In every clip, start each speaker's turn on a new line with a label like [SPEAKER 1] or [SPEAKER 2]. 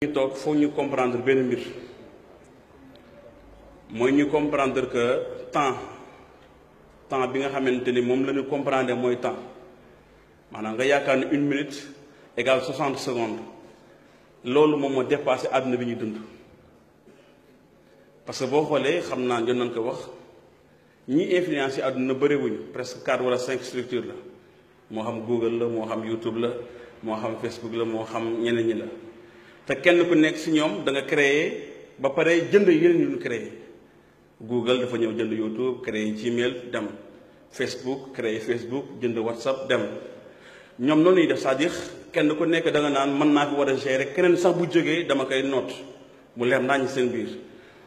[SPEAKER 1] ñu toog foog ñu comprendre benn mbir mooy ñu comprendre que temps bi nga xamante ni moom la ñu comprendre mooy temps maanaam nga yaakaar ne 1 minute égale 60 secondes loolu moom moo dépassé àdduna bi ñuy dund. parce que boo xoolee xam naa jot nañ ko wax ñi influence yi àdduna bëriwuñu presque 4 wala 5 structures la moo xam Google la moo xam YouTube la moo xam Facebook la moo xam ñeneen ñi la. te kenn ku nekk si ñoom da nga créer ba pare jënd yeneen yu ñu créer Google dafa ñëw jënd YouTube créer Gmail dem Facebook créer Facebook jënd WhatsApp dem ñoom noonu ñuy def c'est-à-dire kenn ku nekk da nga naan mën naa ko war a gérer keneen sax bu jógee dama koy note mu leer naa ñu seen biir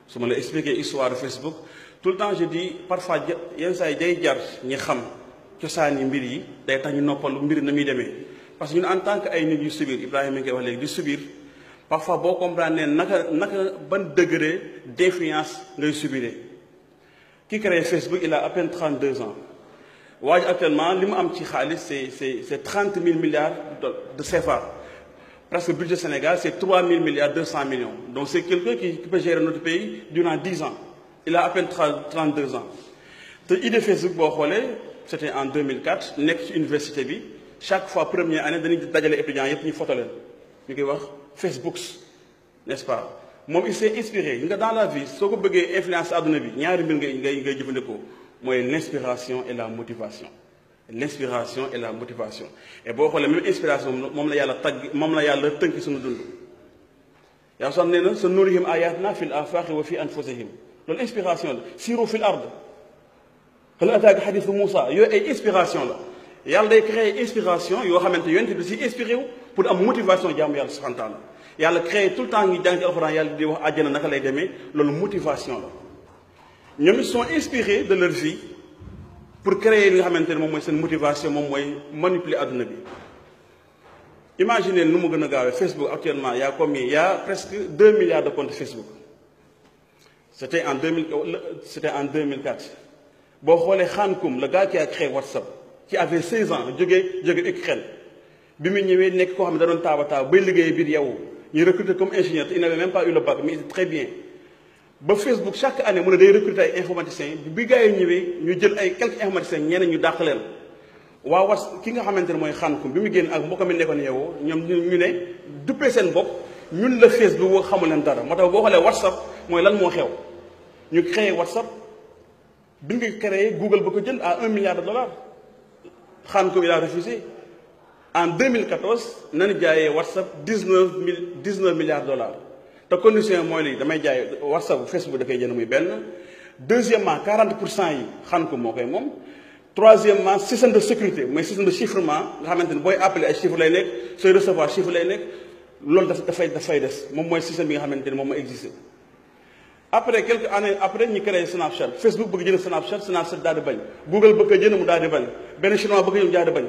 [SPEAKER 1] su ma la expliquer histoire Facebook tout le temps je dis parfois yenn saa yi day jar ñi xam cosaani mbir yi day tax ñu noppalu mbir na muy demee parce que ñun en tant que ay nit yu subir Ibrahima mi ngi koy wax léegi di subir. Parfois boo comprendre ne naka ban degré d'influence ngay subir ki créé Facebook il a à peine 32 ans waaye actuellement li mu am ci xaalis c'est 30 000 milliards de CFA presque le budget Sénégal c'est 3 000 milliards 200 millions donc c'est quelqu'un qui peut gérer notre pays durant 10 ans il a à peine 32 ans te idée Facebook boo xoolee c'était en 2004 nekk ci université bi chaque fois première année dañuy dajale étudiants yëpp ñu photo leen ñu koy wax Facebook n'est-ce pas moom il s'est inspiré nga dans la vie soo ko bëggee influence àdduna bi ñaari mbir ngay jëfandikoo mooy l'inspiration et la motivation l'inspiration et la motivation et boo xoolee même inspiration moom la yàlla tagg moom la yàlla tënk suñu dund yaa sax nee na sa nurihim ayatina fil afaqi wa fi anfusihim loolu inspiration la siru fil ard hal ataaka hadithu Moussa yooyu ay inspiration la yàlla day créer inspiration yoo xamante yonent bi si inspiré wu pour am motivation jaamu yàlla subhanahu wa taala yàlla créé tout le temps ngi jàng ci alxuraan yàlla di wax àjjana naka lay demee loolu motivation la ñoom ils sont inspirés de leur vie pour créer li nga xamante ne moom mooy seen motivation moom mooy manipuler adduna bi. imaginez nu mu gën a gaawee Facebook actuellement y a combien il y a presque 2 milliards de comptes Facebook c'était en 2004 boo xoolee Khan Koum le gars qui a créé WhatsApp qui avait 16 ans jóge Ukraine bi mu ñëwee nekk koo xam ne da doon taaba bay liggéey biir yow ñu recruter comme ingénieur te il n'avait même pas eu le bac mais il était très bien ba Facebook chaque année mu ne day recruter ay informaticiens bi gars yi ñëwee ñu jël ay quelques informaticiens ñeneen ñu dàq leen waa was ki nga xamante ne mooy Khan Koum bi mu génn ak mbokk mi nekkoon yow ñoom ñu ne duppee seen bopp ñun la Facebook xamul leen dara moo tax boo xoolee WhatsApp mooy lan moo xew ñu créé WhatsApp bi nga créé Google ba ko jënd à 1 milliard de dollars Khan Koum il a refusé en 2014 nañu jaayee WhatsApp 19 milliards de dollars te condition mooy lii damay jaay WhatsApp Facebook dafay jënd muy benn deuxièmement 40% yi Khan Koum moo koy moom troisièmement système de sécurité mooy système de chiffrement nga xamante ne booy appeler ay chiffres lay nekk sooy recevoir chiffre lay nekk loolu dafay des moom mooy système bi nga xamante ne moom moo existé après quelques années après ñu créé Snapchat Facebook bëgg jënd Snapchat daal di bañ Google bëgg jënd mu daal di bañ benn chinois bëgg jënd mu daal di bañ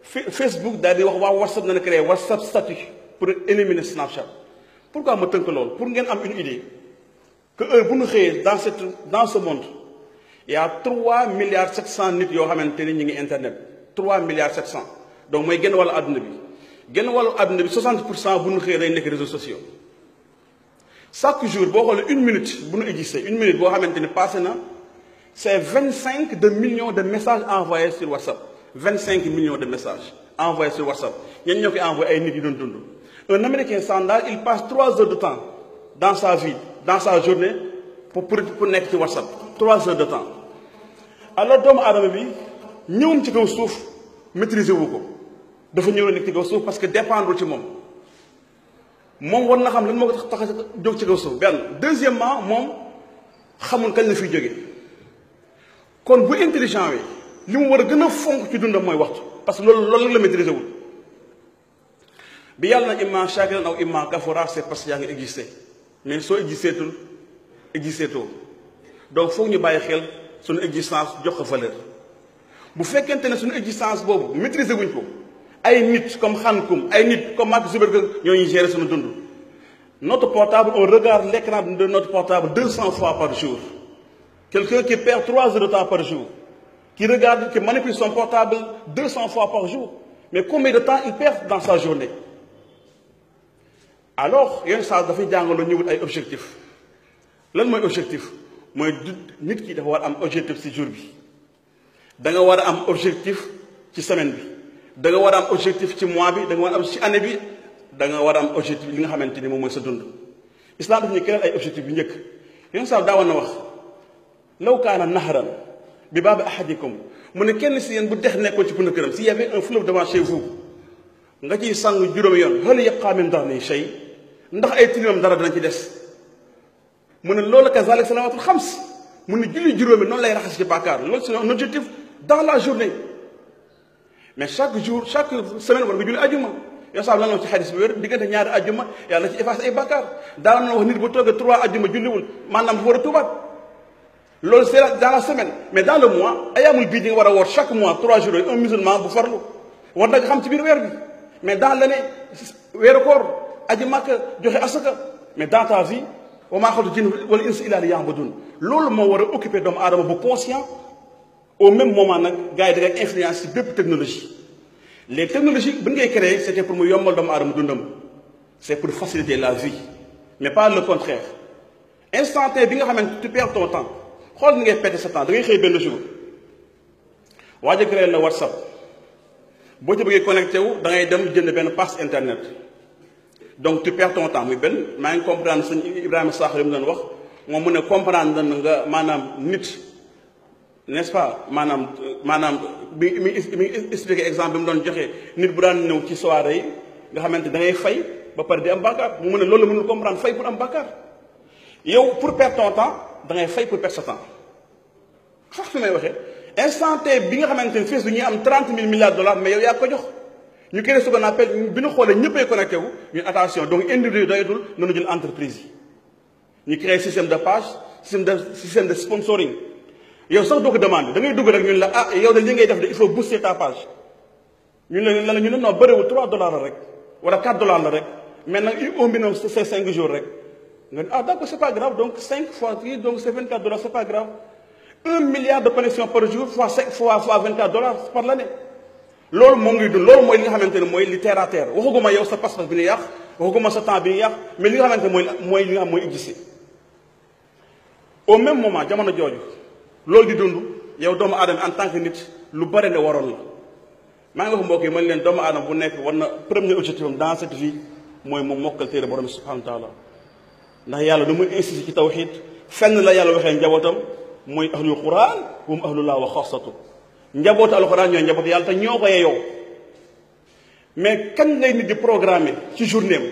[SPEAKER 1] Facebook daal di wax waa WhatsApp na créé WhatsApp statut pour éliminer Snapchat pourquoi ma tënk loolu pour ngeen am une idée que heure bu ñu xëyee dans ce monde il y a 3 milliards 700 nit yoo xamante ni ñu ngi internet 3 milliards 700 donc mooy genn wàllu àdduna bi 60% bu ñu xëyee day nekk réseaux sociaux chaque jour boo xoolee 1 minute bu ñu existé 1 minute boo xamante ni passé na c'est 25 millions de messages envoyés sur WhatsApp 25 millions de messages envoyés sur WhatsApp ñenn ñoo koy envoyé ay nit yi doon dund un Américain standard il passe 3 heures de temps dans sa vie dans sa journée pour nekk ci WhatsApp 3 heures de temps alors doomu aadama bi ñëwoon ci kaw suuf maîtriser wu ko dafa ñëw nekk ci kaw suuf parce que dépendre ci moom war na xam lan moo ko tax a jóg ci kaw suuf benn deuxièmement moom xamul kañ la fiy jóge kon bu intelligent wi li mu war a gën a fonk ci dundam mooy waxtu parce que loolu la maîtriser wul bi yàlla na imma shakiran aw imma kafura c'est parce que yaa ngi existé mais soo existé too donc foog ñu bàyyi xel suñu existence jox ko valeur bu fekkente ne suñu existence boobu maîtriser wuñ ko ay nit comme Khan Koum ay nit comme Mark Zuckerberg ñoo ñuy gérer suñu dund notre portable on regarde l'écran de notre portable 200 fois par jour quelqu'un qui perd 3 heures de temps par jour qui manipule son portable 200 fois par jour mais combien de temps il perd dans sa journée alors yenn saa dafay jàngaloo ñu wut ay objectif lan mooy objectif mooy nit ki dafa war a am objectif ci jour bi da nga war a am objectif ci semaine bi da nga war a am objectif ci mois bi da nga war a am ci année bi da nga war a am objectif li nga xamante ni moom mooy sa dund islam daf ñu keneen ay objectif yu njëkk yenn saa daawoon na wax law kaana nahran bi baabi ahadikum mu ne kenn si yéen bu dex nekkoon ci buntu këram s'il y avait un fleuve devant chez vous nga ciy sangu juróomi yoon hal yabqa min darni shay ndax ay tilimam dara dana ci des mu ne loolu kazalik salawaatul xams mu ne julli juróomi noonu lay raxas ci bàkkaar loolu c'est un objectif dans la journée mais chaque jour chaque semaine war nga julli ajuma yow sax lan la ci xadis bi wér diggante ñaari ajuma yàlla ci efface ay bàkkaar daan na wax nit bu toogee 3 ajuma julliwul maanaam dafa war a tuubaat loolu c'est dans la semaine mais dans le mois ayaamul bii di nga war a woor chaque mois 3 jours un musulman bu farlu war na nga xam ci biir weer bi mais dans l'année weeru koor aji màkk joxe asaka mais dans ta vie wa maa xalaqtu jinna wal insa illa liya'budun loolu moo war a occuper doomu aadama bu conscient au même moment nag gars yi da ngay influence ci bépp technologie les technologies bi ngay créer c'était pour mu yombal doomu aadama dundam c'est pour faciliter la vie mais pas le contraire instantané bi nga xamante tu perds ton temps xool ni ngay perdre sa temps da ngay xëy benn jour waa ji créé na WhatsApp boo ci bëggee connecté wu da ngay dem jënd benn passe internet donc tu perds ton temps muy benn maa ngi comprendre sëñ Ibrahima Sakho li mu doon wax moom mu ne comprendre na nga maanaam nit n'est-ce pas maanaam mi expliqué exemple bi mu doon joxe nit bu daan ñëw ci soirée yi nga xamante da ngay fay ba pare di am bàkkaar mu ne loolu la mënul comprendre fay pour am bàkkaar yow pour perdre ton temps da ngay fay pour perdre sa temps xax fi may waxee instant bi nga xamante ne Facebook ñuy am 30 000 milliards de dollars mais yow yaa ko jox ñu créé ce qu'on appelle bi ñu xoolee ñëppay connecté wu ñun attention donc individu doyatul noonu jël entreprise yi ñu créé système de page système de sponsoring yow sax doo ko demande da ngay dugg rek ñun la ah yow de li ngay def de il faut booster ta page ñun la ñu ne non bëriwul 3 dollars la rek wala 4 dollars la rek mais nag au minimum c'est 5 jours rek nga ne ah d'accord c'est pas grave donc 5 fois kii donc c'est 24 dollars c'est pas grave 1 milliard de connexions par jour fois 24 dollars par l'année loolu moom ngay dund loolu mooy li nga xamante ne mooy li terre à terre waxaguma yow sa pas-pas bi ni yàq waxaguma sa temps bi ni yàq mais li nga xamante ne mooy li nga xam mooy exister au même moment jamono jooju loolu di dund yow doomu aadama en tant que nit lu bare ne waroon la maa ngi wax mbokk yi man leen doomu aadama bu nekk war na premier objectif am dans cette vie mooy moom mokkal téere borom subhanahu wa taala ndax yàlla du muy insisté ci tawhid fenn la yàlla waxee njabootam mooy ahlul quran hum ahlullah wa xaasatu njabootu alquran ñooy njabootu yàlla te ñoo ko yeyoo mais kañ lay nit di programmer ci journée am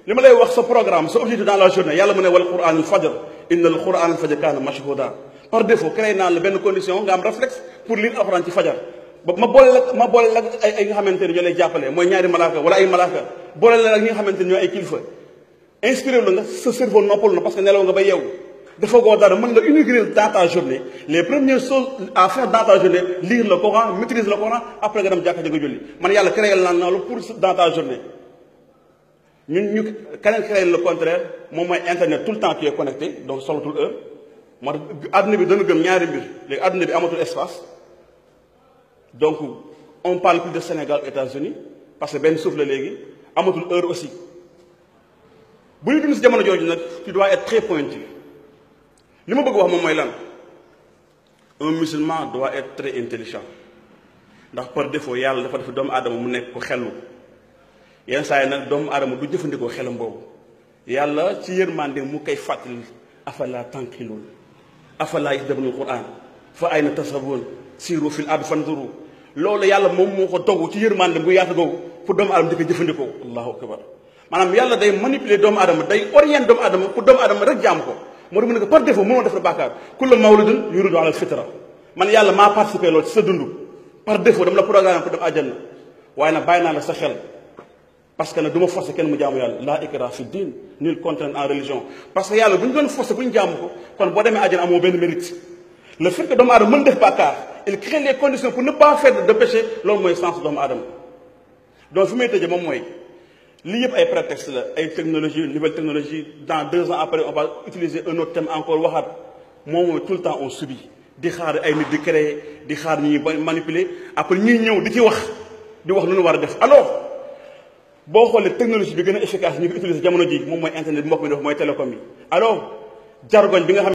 [SPEAKER 1] li ma lay wax sa programme sa objectif dans la journée yàlla mu ne wal quran al fajr inna al quran al fajr kaana mashhuda par défaut créé naa la benn condition nga am réflexe pour lire alquran ci fajar ba ma boole la ay nga xamante ne ñoo lay jàppale mooy ñaari malaaka wala ay malaaka boole la ak ñi nga xamante ne ñoo ay kilifa inspiré la nga sa cerveau noppalu na parce que nelaw nga ba yeewu dafa goo dara mën nga intégrer dans ta journée les premières choses à faire dans ta journée lire le Coran maîtriser le Coran après nga dem jàkka ja nga julli man yàlla créé la naa la pour dans ta journée ñu keneen créé le contraire moom mooy internet tout le temps tu es connecté donc solatul heure moo tax adduna bi dana gëm ñaari mbir léegi adduna bi amatul espace donc on parle plus de Sénégal États-Unis parce que benn suuf la léegi amatul heure aussi bu ñu dund si jamono jooju nag tu dois être très pointu li ma bëgg wax moom mooy lan un musulman doit être très intelligent ndax par défaut yàlla dafa def doomu aadama mu nekk ko xelu yenn saa yi nag doomu aadama du jëfandikoo xelam boobu yàlla ci yërmande mu koy fàttali afala tanqiluun afala yatadabbaruna al-Qur'an fa ayna tashabuun siiru fil ardi fanzuru loolu yàlla moom moo ko dogu ci yërmande bu yaatu googu pour doomu aadama di ko jëfandikoo allahu akbar maanaam yàlla day manipuler doomu aadama day orienter doomu aadama pour doomu aadama rek jaam ko moo tax mu ne ko par défaut mënoo def bàkkaar kullu mawludin yuridu ala al-fitra man yàlla maa participé loolu ci sa dund par défaut dama la programme pour dem àjjana waaye nag bàyyi naa la sa xel parce que nag du ma forcer kenn mu jaamu yàlla laa ikraha fi din nul contrainte en religion parce que yàlla bu ñu doon forcer bu ñu jaamu ko kon boo demee àjjana amoo benn mérite le fait que doomu aadama mën def bàkkaar il crée les conditions pour ne pas faire de péché loolu mooy sens doomu aadama donc fi may tëjee moom mooy lii yëpp ay prétexte la ay technologie nouvelle technologie dans 2 ans après on va utiliser un autre thème encore waxaat moom mooy tout le temps on subit di xaar ay nit di créer di xaar ñuy manipuler après ñuy ñëw di ci wax di wax lu ñu war a def alors boo xoolee technologie bi gën a efficace ñu ko utiliser jamono ji moom mooy internet bi mbokk mi def mooy télécom yi alors jargoñ bi nga xam